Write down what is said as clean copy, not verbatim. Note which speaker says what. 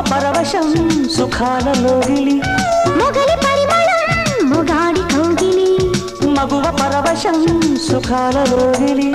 Speaker 1: పరవశం సుఖాలలో గిలి
Speaker 2: మొగలి పరిమళం మొగాడి కౌగిలి
Speaker 1: మగువ పరవశం సుఖాలలో గిలి